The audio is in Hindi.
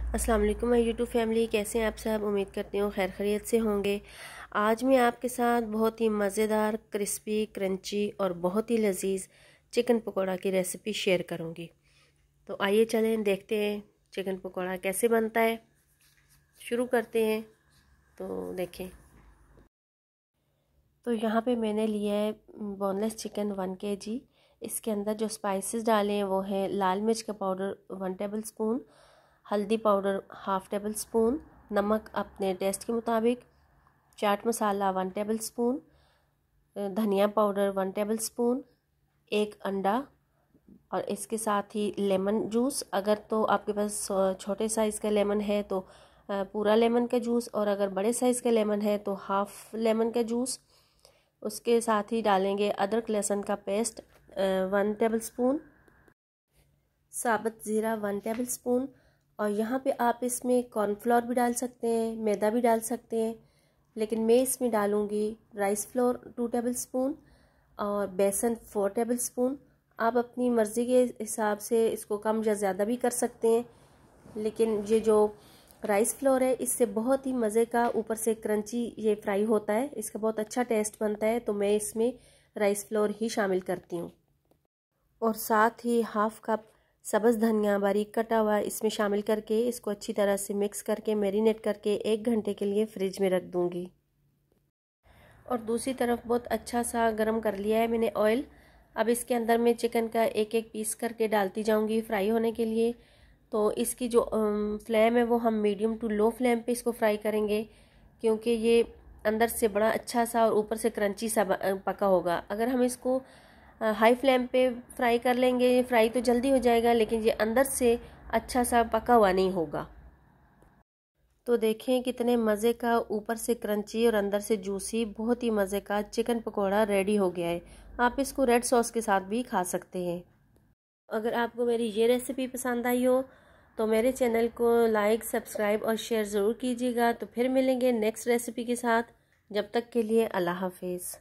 अस्सलाम वालेकुम माय यूट्यूब फैमिली, कैसे हैं आप सब। उम्मीद करती हूँ खैर खैरियत से होंगे। आज मैं आपके साथ बहुत ही मज़ेदार, क्रिस्पी, क्रंची और बहुत ही लजीज चिकन पकौड़ा की रेसिपी शेयर करूँगी। तो आइए चलें देखते हैं चिकन पकौड़ा कैसे बनता है। शुरू करते हैं। तो देखें, तो यहाँ पे मैंने लिया है बोनलेस चिकन 1 kg। इसके अंदर जो स्पाइसेस डाले हैं वो हैं लाल मिर्च का पाउडर 1 टेबल स्पून, हल्दी पाउडर 1/2 टेबल स्पून, नमक अपने टेस्ट के मुताबिक, चाट मसाला 1 टेबल स्पून, धनिया पाउडर 1 टेबल स्पून, 1 अंडा और इसके साथ ही लेमन जूस। अगर तो आपके पास छोटे साइज़ का लेमन है तो पूरा लेमन का जूस, और अगर बड़े साइज़ का लेमन है तो हाफ लेमन का जूस। उसके साथ ही डालेंगे अदरक लहसुन का पेस्ट 1 टेबल स्पून, साबुत ज़ीरा 1 टेबल स्पून, और यहाँ पे आप इसमें कॉर्नफ्लोर भी डाल सकते हैं, मैदा भी डाल सकते हैं, लेकिन मैं इसमें डालूँगी राइस फ्लोर 2 टेबल स्पून और बेसन 4 टेबल स्पून। आप अपनी मर्ज़ी के हिसाब से इसको कम या ज़्यादा भी कर सकते हैं, लेकिन ये जो राइस फ्लोर है इससे बहुत ही मज़े का, ऊपर से क्रंची ये फ्राई होता है, इसका बहुत अच्छा टेस्ट बनता है। तो मैं इसमें राइस फ्लोर ही शामिल करती हूँ। और साथ ही 1/2 कप सब्ज़ धनिया बारीक कटा हुआ इसमें शामिल करके इसको अच्छी तरह से मिक्स करके मैरिनेट करके 1 घंटे के लिए फ्रिज में रख दूँगी। और दूसरी तरफ बहुत अच्छा सा गरम कर लिया है मैंने ऑयल। अब इसके अंदर मैं चिकन का एक एक पीस करके डालती जाऊंगी फ्राई होने के लिए। तो इसकी जो फ्लेम है वो हम मीडियम टू लो फ्लेम पे इसको फ्राई करेंगे, क्योंकि ये अंदर से बड़ा अच्छा सा और ऊपर से क्रंची सा पका होगा। अगर हम इसको हाई फ्लेम पे फ्राई कर लेंगे, ये फ्राई तो जल्दी हो जाएगा लेकिन ये अंदर से अच्छा सा पका हुआ नहीं होगा। तो देखें कितने मज़े का, ऊपर से क्रंची और अंदर से जूसी, बहुत ही मज़े का चिकन पकोड़ा रेडी हो गया है। आप इसको रेड सॉस के साथ भी खा सकते हैं। अगर आपको मेरी ये रेसिपी पसंद आई हो तो मेरे चैनल को लाइक, सब्सक्राइब और शेयर ज़रूर कीजिएगा। तो फिर मिलेंगे नेक्स्ट रेसिपी के साथ। जब तक के लिए अल्लाह हाफिज़।